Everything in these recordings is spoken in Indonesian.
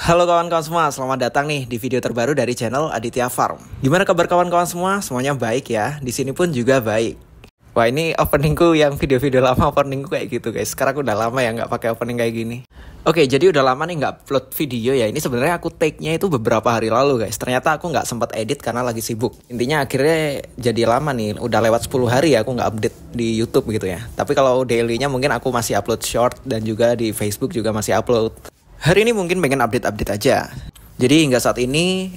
Halo kawan-kawan semua, selamat datang nih di video terbaru dari channel Aditya Farm. Gimana kabar kawan-kawan semua? Semuanya baik ya? Di sini pun juga baik. Wah, ini openingku yang video-video lama openingku kayak gitu guys. Sekarang aku udah lama ya nggak pakai opening kayak gini. Oke, jadi udah lama nih nggak upload video ya. Ini sebenarnya aku take-nya itu beberapa hari lalu guys. Ternyata aku nggak sempat edit karena lagi sibuk. Intinya akhirnya jadi lama nih. Udah lewat 10 hari ya aku nggak update di YouTube gitu ya. Tapi kalau daily-nya mungkin aku masih upload short dan juga di Facebook juga masih upload. Hari ini mungkin pengen update-update aja. Jadi hingga saat ini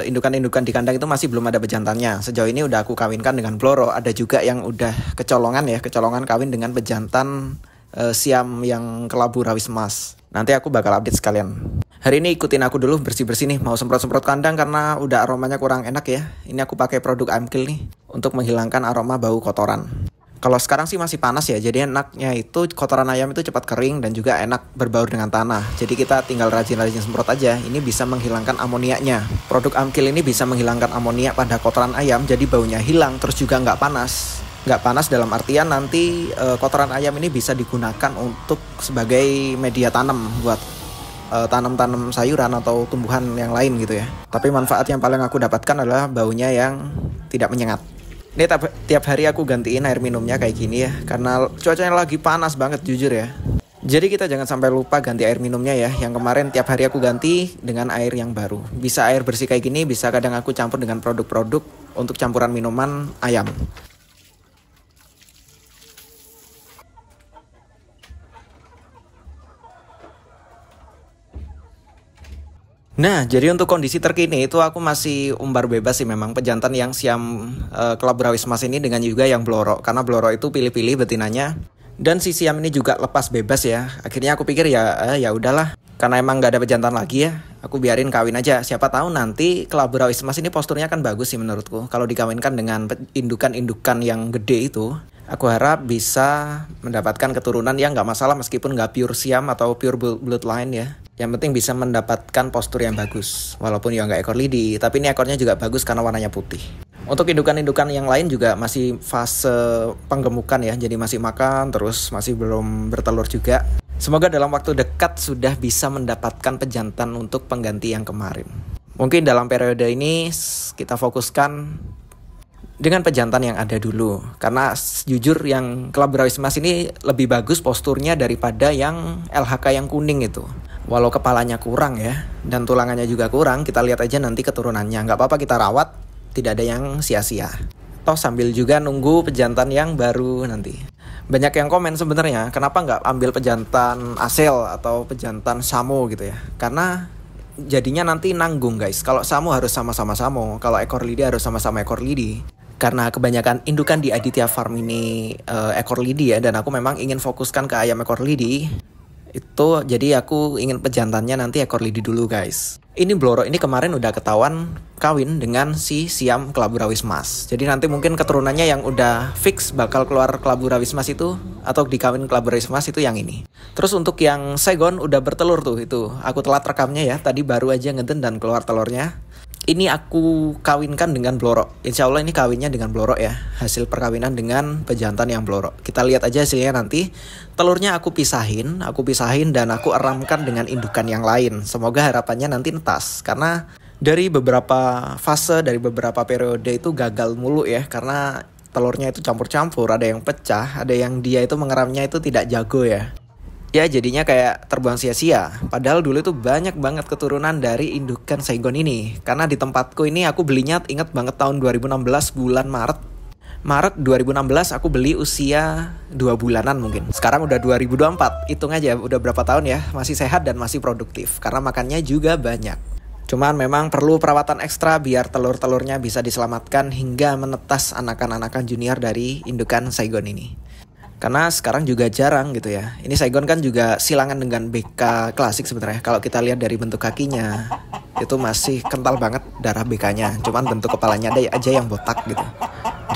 indukan-indukan di kandang itu masih belum ada bejantannya. Sejauh ini udah aku kawinkan dengan Bloro. Ada juga yang udah kecolongan ya, kecolongan kawin dengan pejantan Siam yang kelabu rawis emas. Nanti aku bakal update sekalian. Hari ini ikutin aku dulu bersih-bersih nih, mau semprot-semprot kandang karena udah aromanya kurang enak ya. Ini aku pakai produk Amkill nih untuk menghilangkan aroma bau kotoran. Kalau sekarang sih masih panas ya, jadi enaknya itu kotoran ayam itu cepat kering dan juga enak berbaur dengan tanah. Jadi kita tinggal rajin-rajin semprot aja, ini bisa menghilangkan amoniaknya. Produk Amkill ini bisa menghilangkan amoniak pada kotoran ayam, jadi baunya hilang, terus juga nggak panas. Nggak panas dalam artian nanti kotoran ayam ini bisa digunakan untuk sebagai media tanam buat tanam-tanam sayuran atau tumbuhan yang lain gitu ya. Tapi manfaat yang paling aku dapatkan adalah baunya yang tidak menyengat. Ini tiap hari aku gantiin air minumnya kayak gini ya, karena cuacanya lagi panas banget jujur ya. Jadi kita jangan sampai lupa ganti air minumnya ya. Yang kemarin tiap hari aku ganti dengan air yang baru. Bisa air bersih kayak gini, bisa kadang aku campur dengan produk-produk untuk campuran minuman ayam. Nah, jadi untuk kondisi terkini itu aku masih umbar bebas sih memang pejantan yang Siam kelabu rawis emas ini dengan juga yang Bloro. Karena Bloro itu pilih-pilih betinanya. Dan si Siam ini juga lepas bebas ya. Akhirnya aku pikir ya udahlah. Karena emang gak ada pejantan lagi ya, aku biarin kawin aja. Siapa tahu nanti kelabu rawis emas ini posturnya kan bagus sih menurutku. Kalau dikawinkan dengan indukan-indukan yang gede itu, aku harap bisa mendapatkan keturunan yang gak masalah meskipun gak pure Siam atau pure bloodline ya. Yang penting bisa mendapatkan postur yang bagus. Walaupun ya nggak ekor lidi, tapi ini ekornya juga bagus karena warnanya putih. Untuk indukan-indukan yang lain juga masih fase penggemukan ya. Jadi masih makan, terus masih belum bertelur juga. Semoga dalam waktu dekat sudah bisa mendapatkan pejantan untuk pengganti yang kemarin. Mungkin dalam periode ini kita fokuskan dengan pejantan yang ada dulu. Karena jujur yang kelabu rawis emas ini lebih bagus posturnya daripada yang LHK yang kuning itu. Walau kepalanya kurang ya, dan tulangannya juga kurang, kita lihat aja nanti keturunannya. Nggak apa-apa kita rawat, tidak ada yang sia-sia. Toh sambil juga nunggu pejantan yang baru nanti. Banyak yang komen sebenarnya, kenapa nggak ambil pejantan Asel atau pejantan Samo gitu ya. Karena jadinya nanti nanggung guys. Kalau Samo harus sama-sama Samo, kalau ekor lidi harus sama-sama ekor lidi. Karena kebanyakan indukan di Aditya Farm ini ekor lidi ya, dan aku memang ingin fokuskan ke ayam ekor lidi. Itu jadi aku ingin pejantannya nanti ekor lidi dulu guys. Ini Bloro ini kemarin udah ketahuan kawin dengan si Siam kelabu rawis emas. Jadi nanti mungkin keturunannya yang udah fix bakal keluar kelabu rawis emas itu, atau dikawin kelabu rawis emas itu yang ini. Terus untuk yang Saigon udah bertelur tuh itu. Aku telat rekamnya ya, tadi baru aja ngeden dan keluar telurnya. Ini aku kawinkan dengan Bloro. Insya Allah ini kawinnya dengan Bloro ya. Hasil perkawinan dengan pejantan yang Bloro. Kita lihat aja hasilnya nanti. Telurnya aku pisahin dan aku eramkan dengan indukan yang lain. Semoga harapannya nanti netas. Karena dari beberapa fase, dari beberapa periode itu gagal mulu ya. Karena telurnya itu campur-campur. Ada yang pecah, ada yang dia itu mengeramnya itu tidak jago ya. Ya jadinya kayak terbuang sia-sia. Padahal dulu itu banyak banget keturunan dari indukan Saigon ini. Karena di tempatku ini aku belinya inget banget tahun 2016 bulan Maret 2016 aku beli usia 2 bulanan mungkin. Sekarang udah 2024. Hitung aja udah berapa tahun ya. Masih sehat dan masih produktif. Karena makannya juga banyak. Cuman memang perlu perawatan ekstra biar telur-telurnya bisa diselamatkan hingga menetas anakan-anakan junior dari indukan Saigon ini. Karena sekarang juga jarang gitu ya. Ini Saigon kan juga silangan dengan BK klasik sebenarnya. Kalau kita lihat dari bentuk kakinya, itu masih kental banget darah BK-nya. Cuman bentuk kepalanya ada aja yang botak gitu.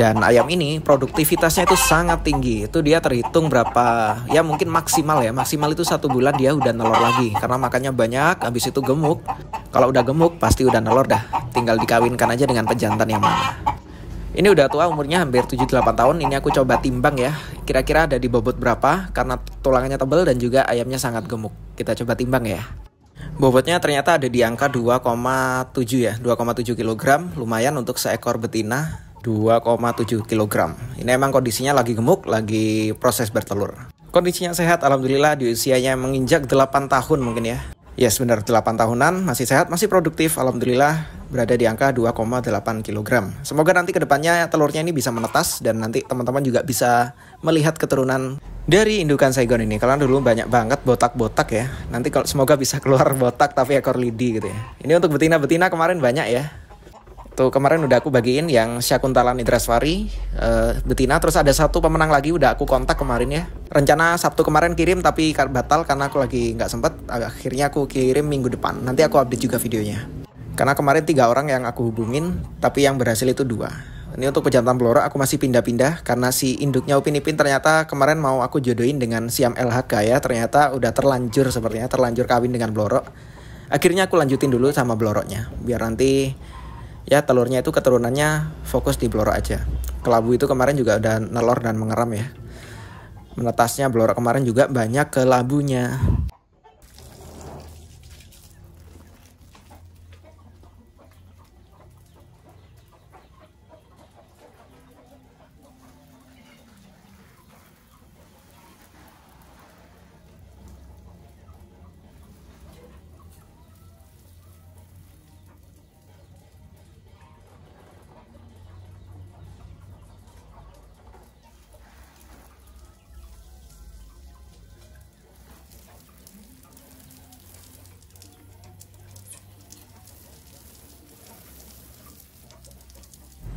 Dan ayam ini produktivitasnya itu sangat tinggi. Itu dia terhitung berapa, ya mungkin maksimal ya. Maksimal itu 1 bulan dia udah nelor lagi. Karena makannya banyak, habis itu gemuk. Kalau udah gemuk pasti udah nelor dah. Tinggal dikawinkan aja dengan pejantan yang mana. Ini udah tua, umurnya hampir 7-8 tahun. Ini aku coba timbang ya. Kira-kira ada di bobot berapa, karena tulangannya tebal dan juga ayamnya sangat gemuk. Kita coba timbang ya. Bobotnya ternyata ada di angka 2,7 ya, 2,7 kg, lumayan untuk seekor betina 2,7 kg. Ini emang kondisinya lagi gemuk, lagi proses bertelur. Kondisinya sehat, alhamdulillah, di usianya menginjak 8 tahun mungkin ya. Yes, benar 8 tahunan, masih sehat, masih produktif, alhamdulillah berada di angka 2,8 kg. Semoga nanti kedepannya telurnya ini bisa menetas dan nanti teman-teman juga bisa melihat keturunan dari indukan Saigon ini. Karena dulu banyak banget botak-botak ya. Nanti kalau semoga bisa keluar botak tapi ekor lidi gitu ya. Ini untuk betina-betina kemarin banyak ya. Tuh kemarin udah aku bagiin yang Syakuntala Nidraswari betina. Terus ada satu pemenang lagi udah aku kontak kemarin ya. Rencana Sabtu kemarin kirim tapi batal karena aku lagi nggak sempet. Akhirnya aku kirim minggu depan. Nanti aku update juga videonya. Karena kemarin 3 orang yang aku hubungin, tapi yang berhasil itu 2. Ini untuk pejantan peloro aku masih pindah-pindah karena si induknya Upin Ipin ternyata kemarin mau aku jodohin dengan Siam LHK ya. Ternyata udah terlanjur sepertinya, terlanjur kawin dengan bloro. Akhirnya aku lanjutin dulu sama bloroknya biar nanti ya telurnya itu keturunannya fokus di bloro aja. Kelabu itu kemarin juga udah nelor dan mengeram ya. Menetasnya bloro kemarin juga banyak kelabunya.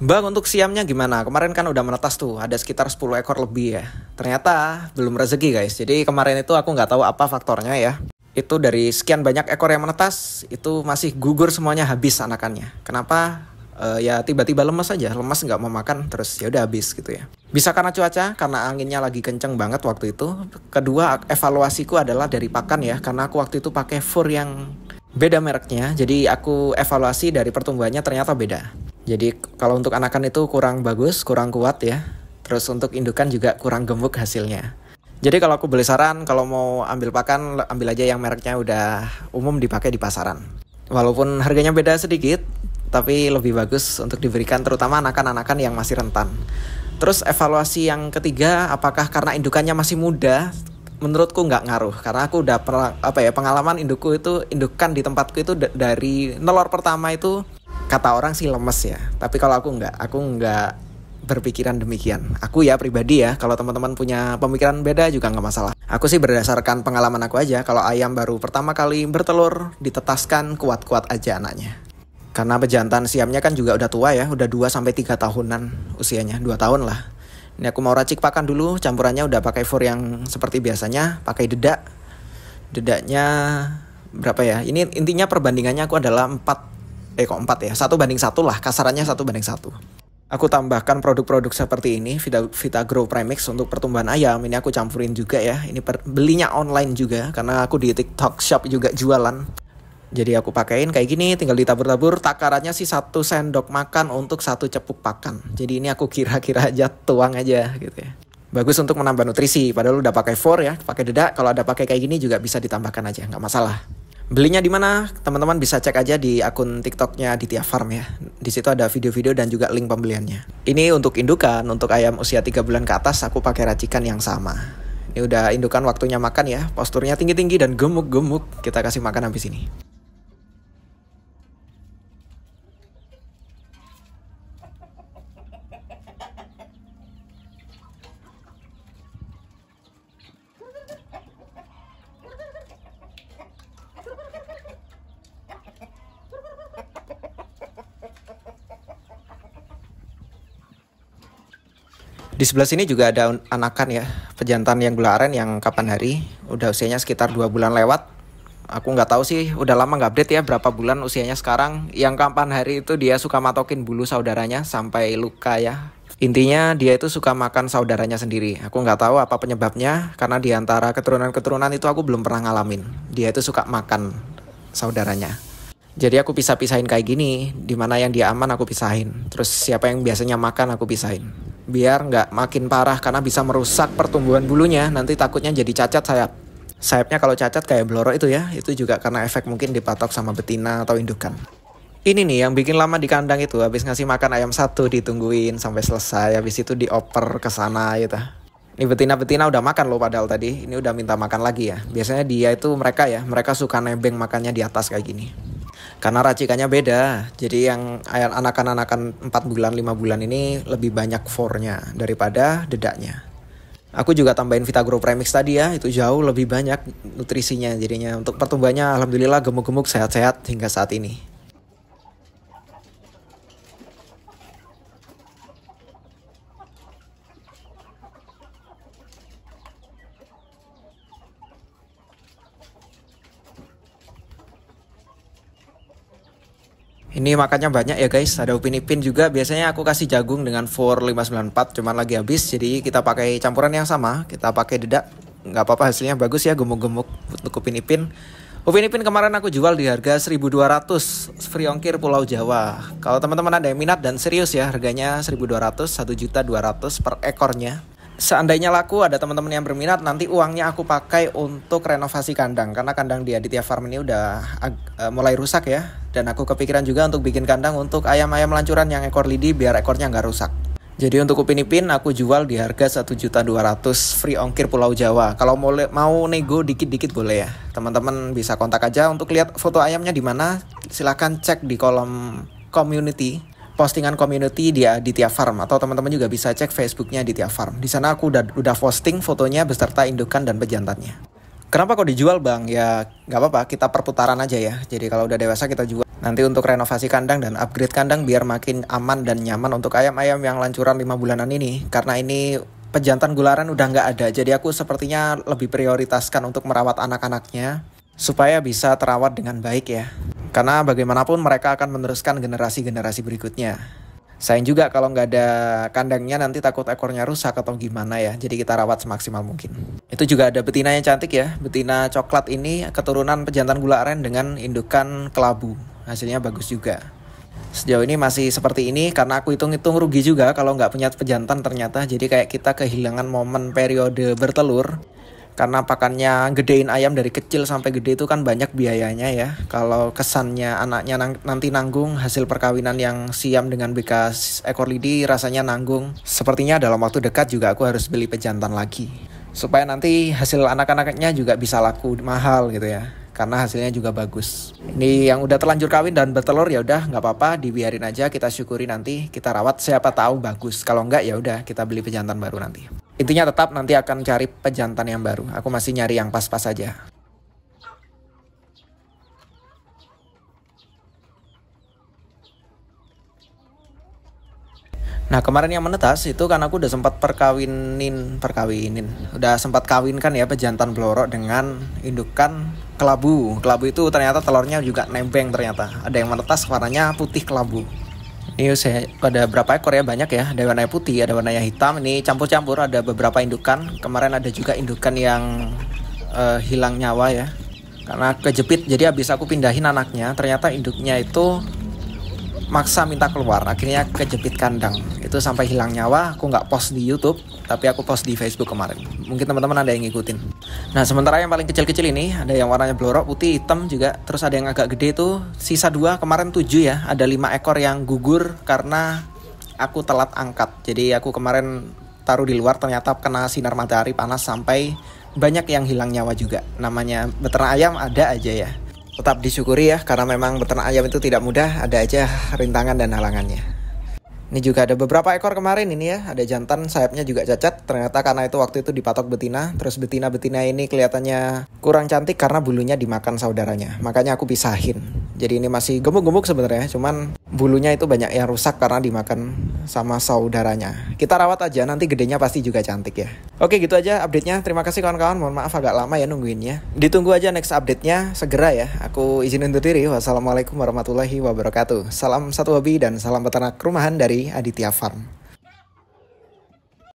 Bang, untuk siamnya gimana? Kemarin kan udah menetas tuh, ada sekitar 10 ekor lebih ya. Ternyata belum rezeki guys. Jadi kemarin itu aku nggak tahu apa faktornya ya. Itu dari sekian banyak ekor yang menetas, itu masih gugur semuanya, habis anakannya. Kenapa? Ya tiba-tiba lemas aja, lemas nggak mau makan, terus ya udah habis gitu ya. Bisa karena cuaca, karena anginnya lagi kenceng banget waktu itu. Kedua, evaluasiku adalah dari pakan ya, karena aku waktu itu pakai fur yang beda mereknya. Jadi aku evaluasi dari pertumbuhannya ternyata beda. Jadi kalau untuk anakan itu kurang bagus, kurang kuat ya. Terus untuk indukan juga kurang gemuk hasilnya. Jadi kalau aku beli saran, kalau mau ambil pakan, ambil aja yang mereknya udah umum dipakai di pasaran. Walaupun harganya beda sedikit, tapi lebih bagus untuk diberikan terutama anakan-anakan yang masih rentan. Terus evaluasi yang ketiga, apakah karena indukannya masih muda? Menurutku nggak ngaruh, karena aku udah pengalaman indukan di tempatku itu dari nelor pertama itu kata orang sih lemes ya. Tapi kalau aku nggak berpikiran demikian. Aku ya pribadi ya, kalau teman-teman punya pemikiran beda juga nggak masalah. Aku sih berdasarkan pengalaman aku aja, kalau ayam baru pertama kali bertelur, ditetaskan kuat-kuat aja anaknya. Karena pejantan siamnya kan juga udah tua ya, udah 2-3 tahunan usianya, 2 tahun lah. Ini aku mau racik pakan dulu, campurannya udah pakai fur yang seperti biasanya, pakai dedak. Dedaknya berapa ya? Ini intinya perbandingannya aku adalah 4 ya, 1:1 lah, kasarannya 1:1. Aku tambahkan produk-produk seperti ini, Vitagrow Premix untuk pertumbuhan ayam. Ini aku campurin juga ya, ini belinya online juga, karena aku di TikTok Shop juga jualan. Jadi aku pakein kayak gini, tinggal ditabur-tabur. Takarannya sih 1 sendok makan untuk 1 cepuk pakan. Jadi ini aku kira-kira aja, tuang aja gitu ya. Bagus untuk menambah nutrisi, padahal udah pakai fur ya, pakai dedak. Kalau ada pakai kayak gini juga bisa ditambahkan aja, nggak masalah. Belinya di mana? Teman-teman bisa cek aja di akun TikToknya Aditya Farm ya. Di situ ada video-video dan juga link pembeliannya. Ini untuk indukan, untuk ayam usia 3 bulan ke atas aku pakai racikan yang sama. Ini udah indukan waktunya makan ya. Posturnya tinggi-tinggi dan gemuk-gemuk. Kita kasih makan habis ini. Di sebelah sini juga ada anakan ya, pejantan yang gula aren yang kapan hari, udah usianya sekitar 2 bulan lewat. Aku nggak tahu sih, udah lama nggak update ya berapa bulan usianya sekarang. Yang kapan hari itu dia suka matokin bulu saudaranya sampai luka ya. Intinya dia itu suka makan saudaranya sendiri. Aku nggak tahu apa penyebabnya, karena di antara keturunan-keturunan itu aku belum pernah ngalamin. Dia itu suka makan saudaranya. Jadi aku pisah-pisahin kayak gini, dimana yang dia aman aku pisahin. Terus siapa yang biasanya makan aku pisahin. Biar nggak makin parah, karena bisa merusak pertumbuhan bulunya, nanti takutnya jadi cacat sayap. Sayapnya kalau cacat kayak blorok itu ya, itu juga karena efek mungkin dipatok sama betina atau indukan. Ini nih yang bikin lama di kandang itu, habis ngasih makan ayam satu ditungguin sampai selesai, habis itu dioper ke sana gitu. Ini betina-betina udah makan loh padahal tadi, ini udah minta makan lagi ya. Biasanya dia itu mereka suka nebeng makannya di atas kayak gini. Karena racikannya beda, jadi yang anakan-anakan 4 bulan, 5 bulan ini lebih banyak fornya daripada dedaknya. Aku juga tambahin Vitagrow Premix tadi ya, itu jauh lebih banyak nutrisinya jadinya. Untuk pertumbuhannya alhamdulillah gemuk-gemuk sehat-sehat hingga saat ini. Ini makannya banyak ya guys, ada Upin Ipin juga. Biasanya aku kasih jagung dengan For 594, cuman lagi habis. Jadi kita pakai campuran yang sama, kita pakai dedak. Nggak apa-apa, hasilnya bagus ya, gemuk-gemuk untuk Upin Ipin. Upin Ipin kemarin aku jual di harga 1.200, free ongkir Pulau Jawa. Kalau teman-teman ada yang minat dan serius ya, harganya 1.200, 1.200.000 per ekornya. Seandainya laku, ada teman-teman yang berminat, nanti uangnya aku pakai untuk renovasi kandang. Karena kandang di Aditya Farm ini udah mulai rusak ya. Dan aku kepikiran juga untuk bikin kandang untuk ayam-ayam lancuran yang ekor lidi biar ekornya nggak rusak. Jadi untuk Upin Ipin aku jual di harga 1.200.000 free ongkir Pulau Jawa. Kalau mau nego dikit-dikit boleh ya. Teman-teman bisa kontak aja untuk lihat foto ayamnya di mana. Silahkan cek di kolom community. Postingan community di Aditya Farm, atau teman-teman juga bisa cek Facebooknya Aditya Farm. Di sana aku udah posting fotonya beserta indukan dan pejantannya. Kenapa kok dijual bang? Ya nggak apa-apa, kita perputaran aja ya. Jadi kalau udah dewasa kita jual. Nanti untuk renovasi kandang dan upgrade kandang biar makin aman dan nyaman untuk ayam-ayam yang lancuran 5 bulanan ini. Karena ini pejantan gularan udah nggak ada. Jadi aku sepertinya lebih prioritaskan untuk merawat anak-anaknya supaya bisa terawat dengan baik ya. Karena bagaimanapun mereka akan meneruskan generasi-generasi berikutnya. Sayang juga kalau nggak ada kandangnya nanti takut ekornya rusak atau gimana ya. Jadi kita rawat semaksimal mungkin. Itu juga ada betina yang cantik ya. Betina coklat ini keturunan pejantan gula aren dengan indukan kelabu. Hasilnya bagus juga. Sejauh ini masih seperti ini karena aku hitung-hitung rugi juga kalau nggak punya pejantan ternyata. Jadi kayak kita kehilangan momen periode bertelur. Karena pakannya gedein ayam dari kecil sampai gede itu kan banyak biayanya ya. Kalau kesannya anaknya nanti nanggung hasil perkawinan yang siam dengan bekas ekor lidi rasanya nanggung. Sepertinya dalam waktu dekat juga aku harus beli pejantan lagi. Supaya nanti hasil anak-anaknya juga bisa laku mahal gitu ya. Karena hasilnya juga bagus. Ini yang udah terlanjur kawin dan bertelur ya udah nggak apa-apa, dibiarin aja, kita syukuri nanti, kita rawat, siapa tahu bagus. Kalau nggak ya udah kita beli pejantan baru nanti. Intinya tetap nanti akan cari pejantan yang baru. Aku masih nyari yang pas-pas aja. Nah kemarin yang menetas itu kan aku udah sempat perkawinin. Udah sempat kawinkan ya pejantan blorok dengan indukan kelabu. Kelabu itu ternyata telurnya juga nembeng ternyata. Ada yang menetas warnanya putih kelabu. Ini ada berapa ekor ya, banyak ya. Ada warnanya putih, ada warnanya hitam. Ini campur-campur, ada beberapa indukan. Kemarin ada juga indukan yang hilang nyawa ya. Karena kejepit, jadi habis aku pindahin anaknya, ternyata induknya itu maksa minta keluar, akhirnya kejepit kandang. Itu sampai hilang nyawa. Aku nggak post di YouTube, tapi aku post di Facebook kemarin. Mungkin teman-teman ada yang ngikutin. Nah sementara yang paling kecil-kecil ini ada yang warnanya blorok, putih, hitam juga. Terus ada yang agak gede tuh, sisa 2, kemarin 7 ya. Ada 5 ekor yang gugur karena aku telat angkat. Jadi aku kemarin taruh di luar, ternyata kena sinar matahari panas sampai banyak yang hilang nyawa juga. Namanya beternak ayam ada aja ya. Tetap disyukuri ya, karena memang beternak ayam itu tidak mudah, ada aja rintangan dan halangannya. Ini juga ada beberapa ekor kemarin ini ya, ada jantan sayapnya juga cacat. Ternyata karena itu waktu itu dipatok betina, terus betina-betina ini kelihatannya kurang cantik karena bulunya dimakan saudaranya. Makanya aku pisahin. Jadi ini masih gemuk-gemuk sebenarnya, cuman bulunya itu banyak yang rusak karena dimakan sama saudaranya. Kita rawat aja, nanti gedenya pasti juga cantik ya. Oke gitu aja update-nya. Terima kasih kawan-kawan, mohon maaf agak lama ya nungguinnya. Ditunggu aja next update-nya segera ya. Aku izin undur diri. Wassalamualaikum warahmatullahi wabarakatuh. Salam satu hobi dan salam peternak rumahan dari Aditya Farm.